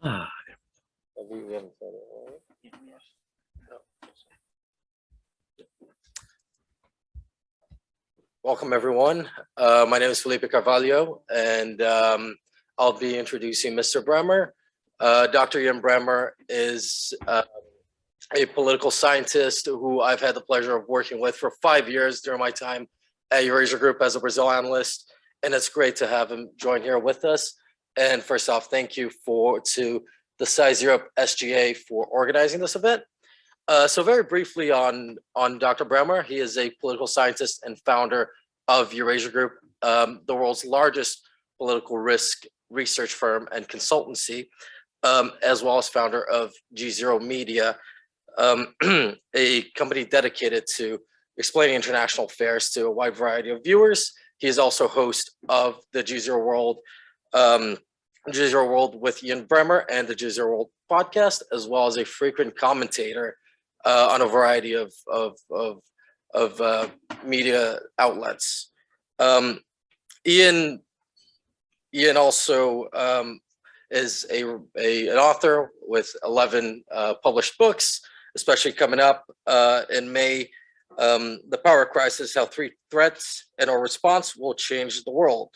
Ah, welcome, everyone. My name is Felipe Carvalho, and I'll be introducing Mr. Bremmer. Dr. Ian Bremmer is a political scientist who I've had the pleasure of working with for 5 years during my time at Eurasia Group as a Brazil analyst, and it's great to have him join here with us. And first off, thank you to the GZERO SGA for organizing this event. So very briefly on Dr. Bremmer, he is a political scientist and founder of Eurasia Group, the world's largest political risk research firm and consultancy, as well as founder of GZERO Media, a company dedicated to explaining international affairs to a wide variety of viewers. He is also host of the GZERO World, GZERO World with Ian Bremmer and the GZERO World podcast, as well as a frequent commentator on a variety of media outlets. Ian also is an author with 11 published books, especially coming up in May. The Power Crisis: How Three Threats and Our Response Will Change the World.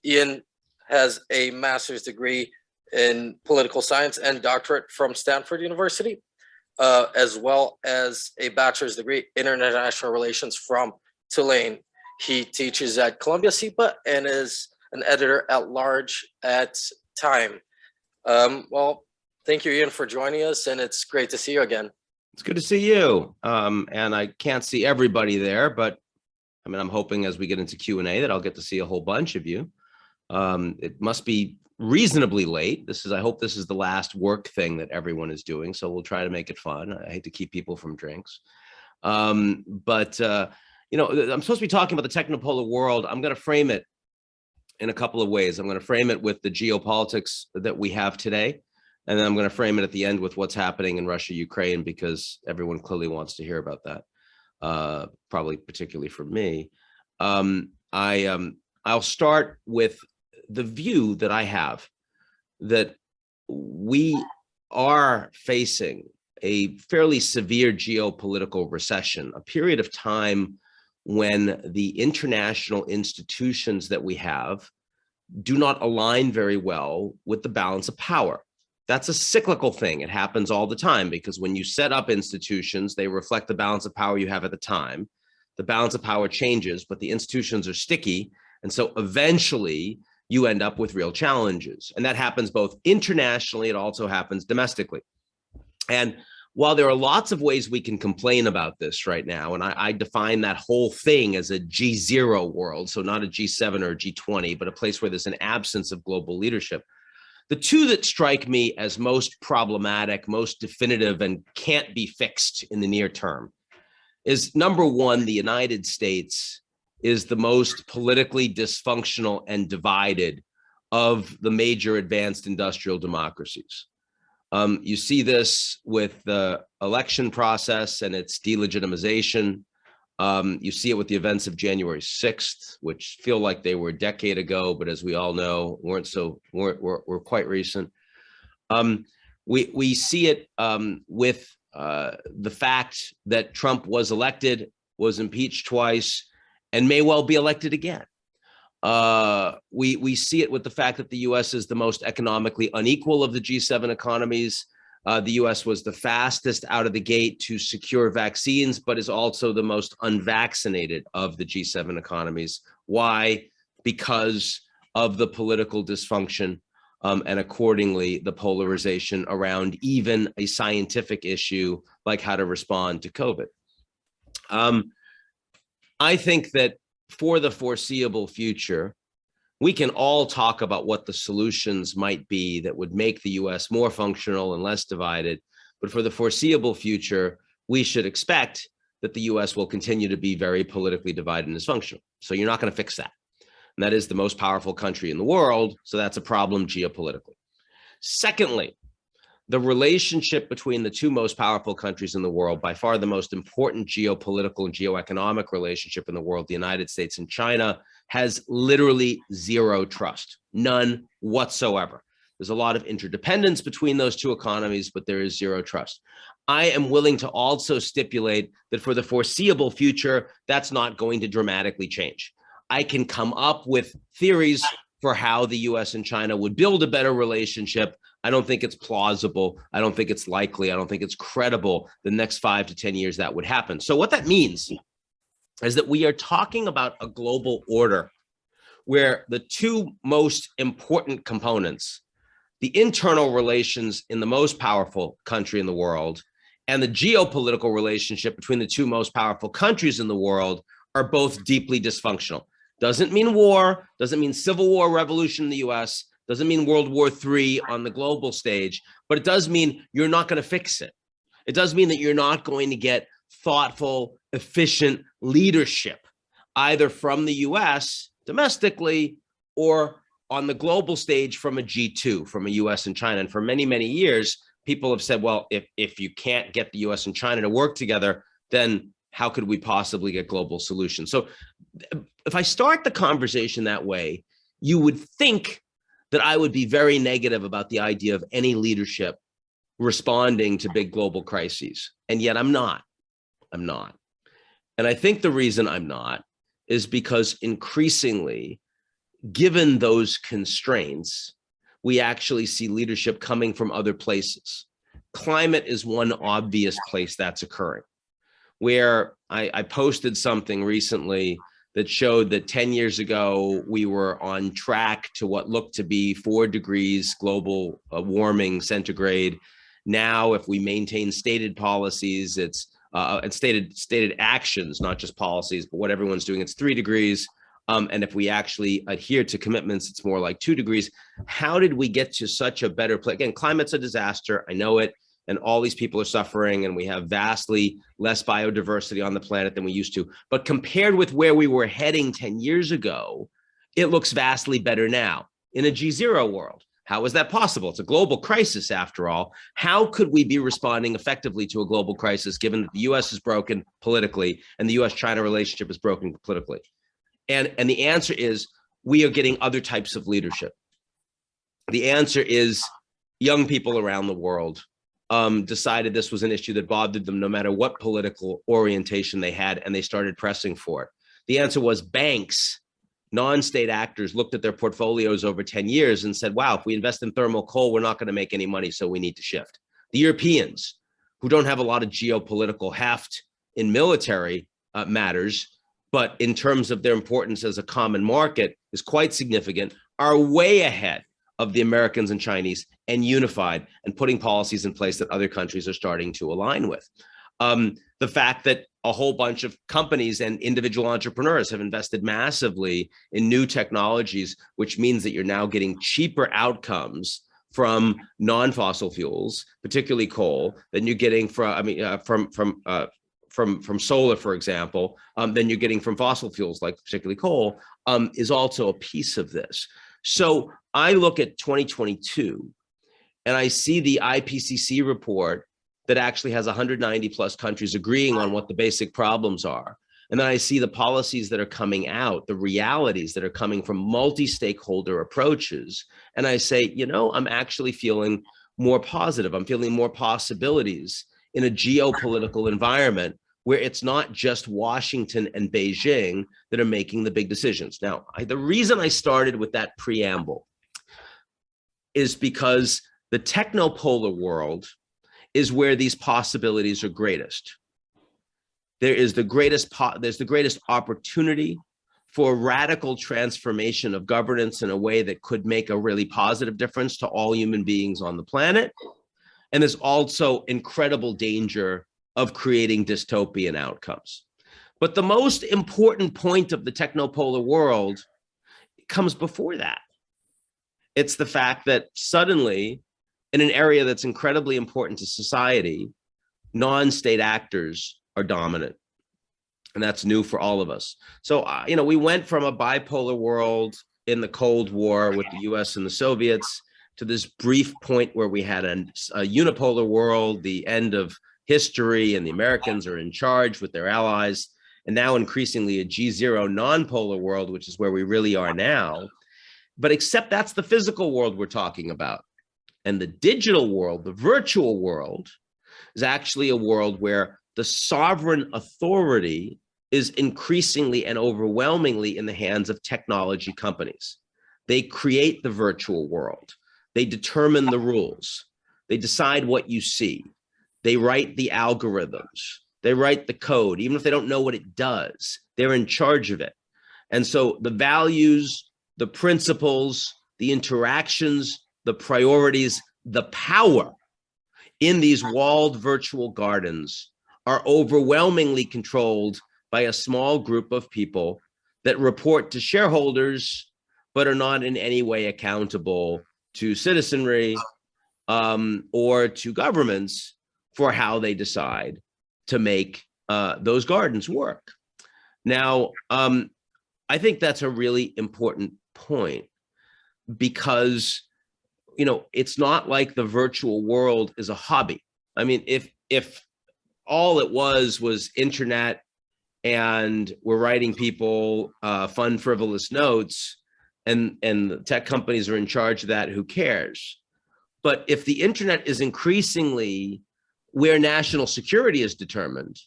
Ian has a master's degree in political science and doctorate from Stanford University, as well as a bachelor's degree in international relations from Tulane. He teaches at Columbia SIPA and is an editor at large at Time. Well, thank you, Ian, for joining us, and it's great to see you again. it's good to see you. And I can't see everybody there, but I mean, I'm hoping as we get into Q&A that I'll get to see a whole bunch of you. It must be reasonably late. I hope this is the last work thing that everyone is doing, so we'll try to make it fun. I hate to keep people from drinks. You know, I'm supposed to be talking about the Technopolar World. I'm going to frame it in a couple of ways. I'm going to frame it with the geopolitics that we have today, and then I'm going to frame it at the end with what's happening in Russia, Ukraine, because everyone clearly wants to hear about that, probably particularly for me. I'll start with the view that I have that we are facing a fairly severe geopolitical recession, a period of time when the international institutions that we have do not align very well with the balance of power. That's a cyclical thing. It happens all the time because when you set up institutions, they reflect the balance of power you have at the time. The balance of power changes, but the institutions are sticky. And so eventually you end up with real challenges. And that happens both internationally, it also happens domestically. And while there are lots of ways we can complain about this right now, and I define that whole thing as a G0 world, so not a G7 or a G20, but a place where there's an absence of global leadership. The two that strike me as most problematic, most definitive, and can't be fixed in the near term is, number one, the United States is the most politically dysfunctional and divided of the major advanced industrial democracies. You see this with the election process and its delegitimization. You see it with the events of January 6th, which feel like they were a decade ago, but as we all know, were quite recent. We see it with the fact that Trump was elected, was impeached twice, and may well be elected again. We see it with the fact that the U.S. is the most economically unequal of the G7 economies. The U.S. was the fastest out of the gate to secure vaccines, but is also the most unvaccinated of the G7 economies. Why? Because of the political dysfunction and accordingly the polarization around even a scientific issue like how to respond to COVID. I think that for the foreseeable future, we can all talk about what the solutions might be that would make the US more functional and less divided. But for the foreseeable future, we should expect that the US will continue to be very politically divided and dysfunctional. So you're not going to fix that. And that is the most powerful country in the world. So that's a problem geopolitically. Secondly, the relationship between the two most powerful countries in the world, by far the most important geopolitical and geoeconomic relationship in the world, the United States and China, has literally zero trust, none whatsoever. There's a lot of interdependence between those two economies, but there is zero trust. I am willing to also stipulate that for the foreseeable future, that's not going to dramatically change. I can come up with theories for how the US and China would build a better relationship. I don't think it's plausible. I don't think it's likely. I don't think it's credible the next 5 to 10 years that would happen. So what that means is that we are talking about a global order where the two most important components, the internal relations in the most powerful country in the world and the geopolitical relationship between the two most powerful countries in the world, are both deeply dysfunctional. Doesn't mean war, doesn't mean civil war, revolution in the US, doesn't mean World War III on the global stage, but it does mean you're not going to fix it. It does mean that you're not going to get thoughtful, efficient leadership, either from the US domestically or on the global stage from a G2, from a US and China. And for many, many years, people have said, well, if you can't get the US and China to work together, then how could we possibly get global solutions? So if I start the conversation that way, you would think that I would be very negative about the idea of any leadership responding to big global crises. And yet I'm not. I'm not. And I think the reason I'm not is because increasingly, given those constraints, we actually see leadership coming from other places. Climate is one obvious place that's occurring, where I posted something recently that showed that 10 years ago, we were on track to what looked to be 4 degrees global warming centigrade. Now, if we maintain stated policies, it's and stated actions, not just policies, but what everyone's doing, it's 3 degrees. And if we actually adhere to commitments, it's more like 2 degrees. How did we get to such a better place? Again, climate's a disaster. I know it. And all these people are suffering, and we have vastly less biodiversity on the planet than we used to. But compared with where we were heading 10 years ago, it looks vastly better now in a GZERO world. How is that possible? It's a global crisis, after all. How could we be responding effectively to a global crisis, given that the US is broken politically and the US-China relationship is broken politically? And the answer is, we are getting other types of leadership. The answer is, young people around the world decided this was an issue that bothered them no matter what political orientation they had, and they started pressing for it. The answer was banks, non-state actors, looked at their portfolios over 10 years and said, wow, if we invest in thermal coal, we're not going to make any money, so we need to shift. The Europeans, who don't have a lot of geopolitical heft in military matters, but in terms of their importance as a common market is quite significant, are way ahead of the Americans and Chinese and unified and putting policies in place that other countries are starting to align with. The fact that a whole bunch of companies and individual entrepreneurs have invested massively in new technologies, which means that you're now getting cheaper outcomes from non-fossil fuels, particularly coal, than you're getting from solar, for example, than you're getting from fossil fuels, like particularly coal, is also a piece of this. So I look at 2022 and I see the IPCC report that actually has 190 plus countries agreeing on what the basic problems are. And then I see the policies that are coming out, the realities that are coming from multi-stakeholder approaches. And I say, you know, I'm actually feeling more positive. I'm feeling more possibilities in a geopolitical environment where it's not just Washington and Beijing that are making the big decisions. Now, the reason I started with that preamble is because the technopolar world is where these possibilities are greatest. There's the greatest opportunity for radical transformation of governance in a way that could make a really positive difference to all human beings on the planet. And there's also incredible danger of creating dystopian outcomes. But the most important point of the technopolar world comes before that. It's the fact that suddenly, in an area that's incredibly important to society, non-state actors are dominant. And that's new for all of us. So, we went from a bipolar world in the Cold War with the US and the Soviets to this brief point where we had a unipolar world, the end of history, and the Americans are in charge with their allies. And now increasingly a GZERO non-polar world, which is where we really are now. But except that's the physical world we're talking about. And the digital world, the virtual world, is actually a world where the sovereign authority is increasingly and overwhelmingly in the hands of technology companies. They create the virtual world. They determine the rules. They decide what you see. They write the algorithms. They write the code. Even if they don't know what it does, they're in charge of it. And so the values, the principles, the interactions, the priorities, the power in these walled virtual gardens are overwhelmingly controlled by a small group of people that report to shareholders, but are not in any way accountable to citizenry or to governments for how they decide to make those gardens work. Now, I think that's a really important point because, you know, it's not like the virtual world is a hobby. I mean, if all it was internet and we're writing people fun, frivolous notes and the tech companies are in charge of that, who cares? But if the internet is increasingly where national security is determined,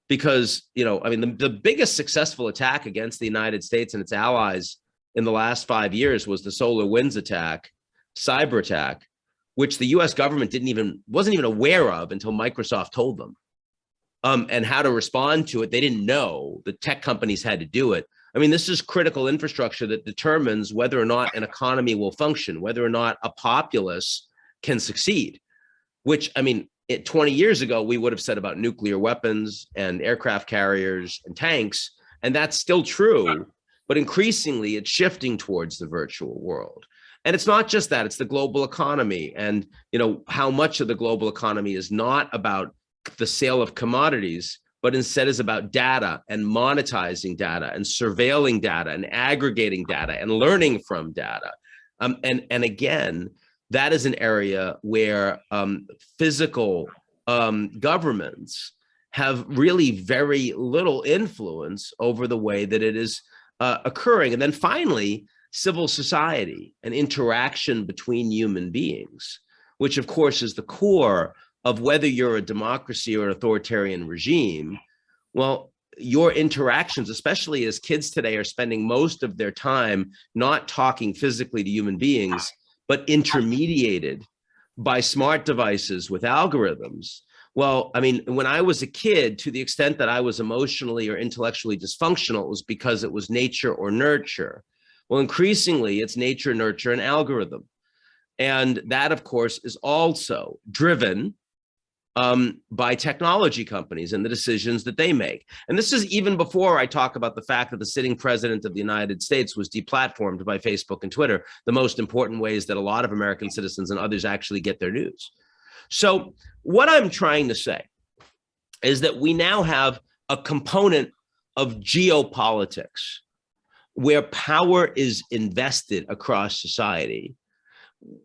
because, you know, I mean, the biggest successful attack against the United States and its allies in the last 5 years was the SolarWinds attack, cyber attack, which the US government wasn't even aware of until Microsoft told them. And how to respond to it, they didn't know. The tech companies had to do it. I mean, this is critical infrastructure that determines whether or not an economy will function, whether or not a populace can succeed, which, I mean, 20 years ago, we would have said about nuclear weapons and aircraft carriers and tanks, and that's still true, but increasingly it's shifting towards the virtual world. And it's not just that, it's the global economy. And, you know, how much of the global economy is not about the sale of commodities, but instead is about data and monetizing data and surveilling data and aggregating data and learning from data. And again, that is an area where physical governments have really very little influence over the way that it is occurring. And then finally, civil society and interaction between human beings, which of course is the core of whether you're a democracy or an authoritarian regime. Well, your interactions, especially as kids today are spending most of their time not talking physically to human beings, but intermediated by smart devices with algorithms. Well, I mean, when I was a kid, to the extent that I was emotionally or intellectually dysfunctional, it was because it was nature or nurture. Well, increasingly, it's nature, nurture, and algorithm. And that, of course, is also driven by technology companies and the decisions that they make. And this is even before I talk about the fact that the sitting president of the United States was deplatformed by Facebook and Twitter, the most important ways that a lot of American citizens and others actually get their news. So what I'm trying to say is that we now have a component of geopolitics where power is invested across society,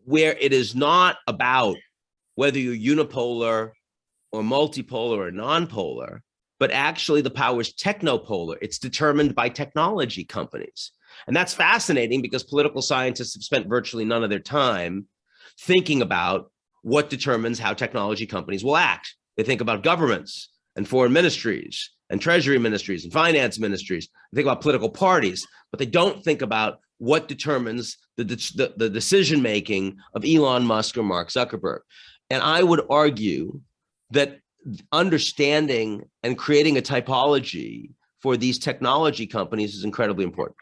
where it is not about whether you're unipolar or multipolar or nonpolar, but actually the power is technopolar. It's determined by technology companies. And that's fascinating because political scientists have spent virtually none of their time thinking about what determines how technology companies will act. They think about governments and foreign ministries and treasury ministries and finance ministries. They think about political parties, but they don't think about what determines the decision-making of Elon Musk or Mark Zuckerberg. And I would argue that understanding and creating a typology for these technology companies is incredibly important.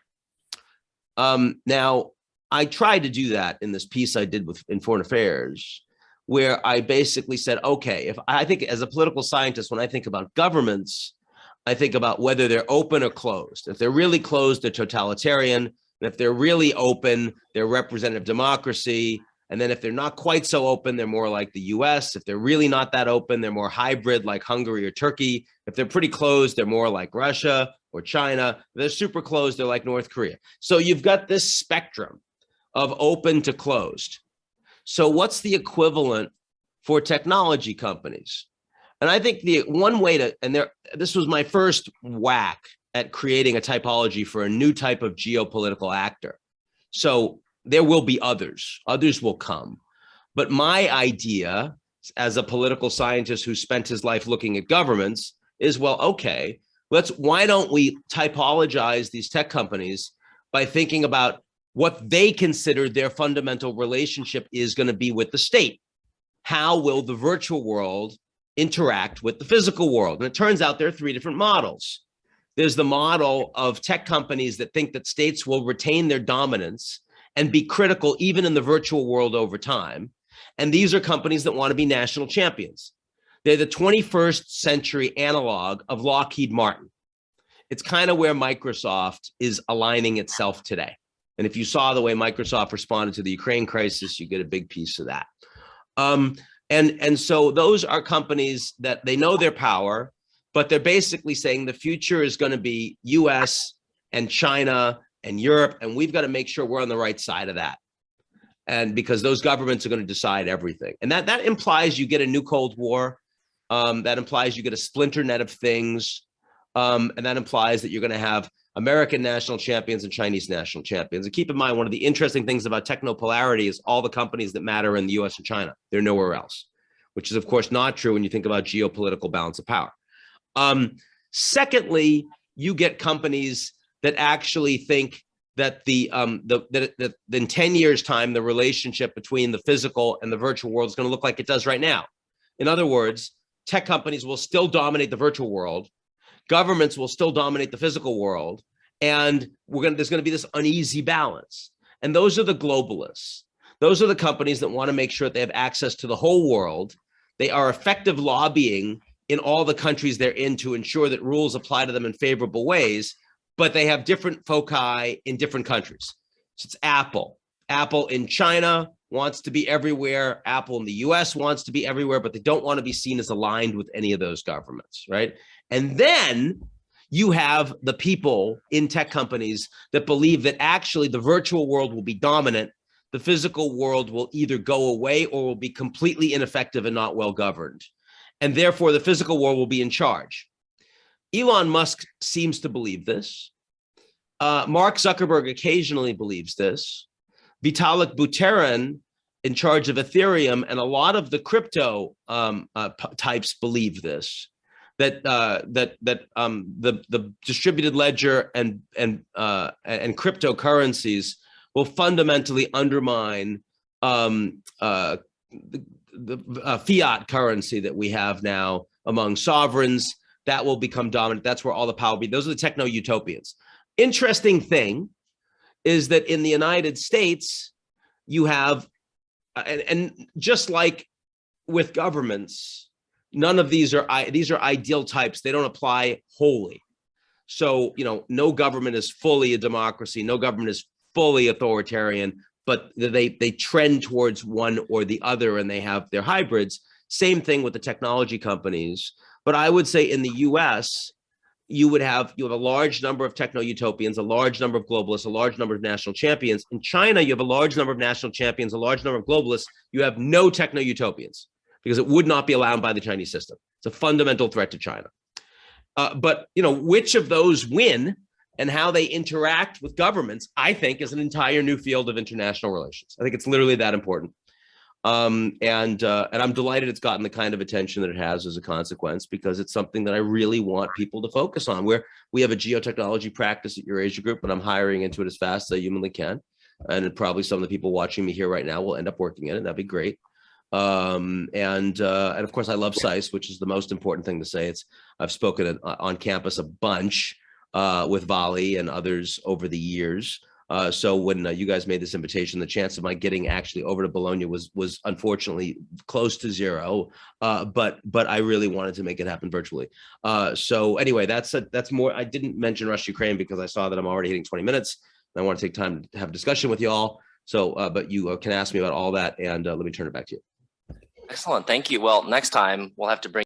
Now, I tried to do that in this piece I did in Foreign Affairs, where I basically said, okay, if I think as a political scientist, when I think about governments, I think about whether they're open or closed. If they're really closed, they're totalitarian. And if they're really open, they're representative democracy. And then if they're not quite so open, they're more like the US. If they're really not that open, they're more hybrid like Hungary or Turkey. If they're pretty closed, they're more like Russia or China. If they're super closed, they're like North Korea. So you've got this spectrum of open to closed. So what's the equivalent for technology companies? And I think the one way to, this was my first whack at creating a typology for a new type of geopolitical actor. So there will be others will come. But my idea as a political scientist who spent his life looking at governments is, well, okay, why don't we typologize these tech companies by thinking about what they consider their fundamental relationship is going to be with the state? How will the virtual world interact with the physical world? And it turns out there are three different models. There's the model of tech companies that think that states will retain their dominance and be critical even in the virtual world over time. And these are companies that want to be national champions. They're the 21st century analog of Lockheed Martin. It's kind of where Microsoft is aligning itself today. And if you saw the way Microsoft responded to the Ukraine crisis, you get a big piece of that. And so those are companies that they know their power, but they're basically saying the future is going to be US and China and Europe, and we've got to make sure we're on the right side of that. And because those governments are going to decide everything. And that implies you get a new Cold War. That implies you get a splinter net of things. And that implies that you're going to have American national champions and Chinese national champions. And keep in mind, one of the interesting things about technopolarity is all the companies that matter in the US and China. They're nowhere else, which is, of course, not true when you think about geopolitical balance of power. Secondly, you get companies that actually think that that in 10 years' time, the relationship between the physical and the virtual world is going to look like it does right now. In other words, tech companies will still dominate the virtual world. Governments will still dominate the physical world. And there's going to be this uneasy balance. And those are the globalists. Those are the companies that want to make sure that they have access to the whole world. They are effective lobbying in all the countries they're in to ensure that rules apply to them in favorable ways, but they have different foci in different countries. So it's Apple. Apple in China wants to be everywhere. Apple in the US wants to be everywhere, but they don't want to be seen as aligned with any of those governments, right? And then you have the people in tech companies that believe that actually the virtual world will be dominant. The physical world will either go away or will be completely ineffective and not well governed. And therefore, the physical world will be in charge. Elon Musk seems to believe this. Mark Zuckerberg occasionally believes this. Vitalik Buterin, in charge of Ethereum, and a lot of the crypto types believe this. That the distributed ledger and cryptocurrencies will fundamentally undermine the fiat currency that we have now among sovereigns. That will become dominant. That's where all the power will be. Those are the techno-utopians. Interesting thing is that in the United States, you have, and just like with governments, none of these are ideal types. They don't apply wholly. So, no government is fully a democracy. No government is fully authoritarian, but they trend towards one or the other, and they have their hybrids. Same thing with the technology companies. But I would say in the US, you have a large number of techno-utopians, a large number of globalists, a large number of national champions. In China, you have a large number of national champions, a large number of globalists. You have no techno-utopians because it would not be allowed by the Chinese system. It's a fundamental threat to China. But which of those win and how they interact with governments, I think, is an entire new field of international relations. I think it's literally that important. And I'm delighted it's gotten the kind of attention that it has as a consequence, because it's something that I really want people to focus on. We have a geotechnology practice at Eurasia Group, and I'm hiring into it as fast as I humanly can. And probably some of the people watching me here right now will end up working in it. That'd be great. And of course, I love SAIS, which is the most important thing to say. I've spoken on campus a bunch with Vali and others over the years. So when you guys made this invitation, the chance of my getting actually over to Bologna was unfortunately close to zero. But I really wanted to make it happen virtually. So anyway, that's more. I didn't mention Russia, Ukraine, because I saw that I'm already hitting 20 minutes. And I want to take time to have a discussion with you all. So, but you can ask me about all that, and let me turn it back to you. Excellent. Thank you. Well, next time we'll have to bring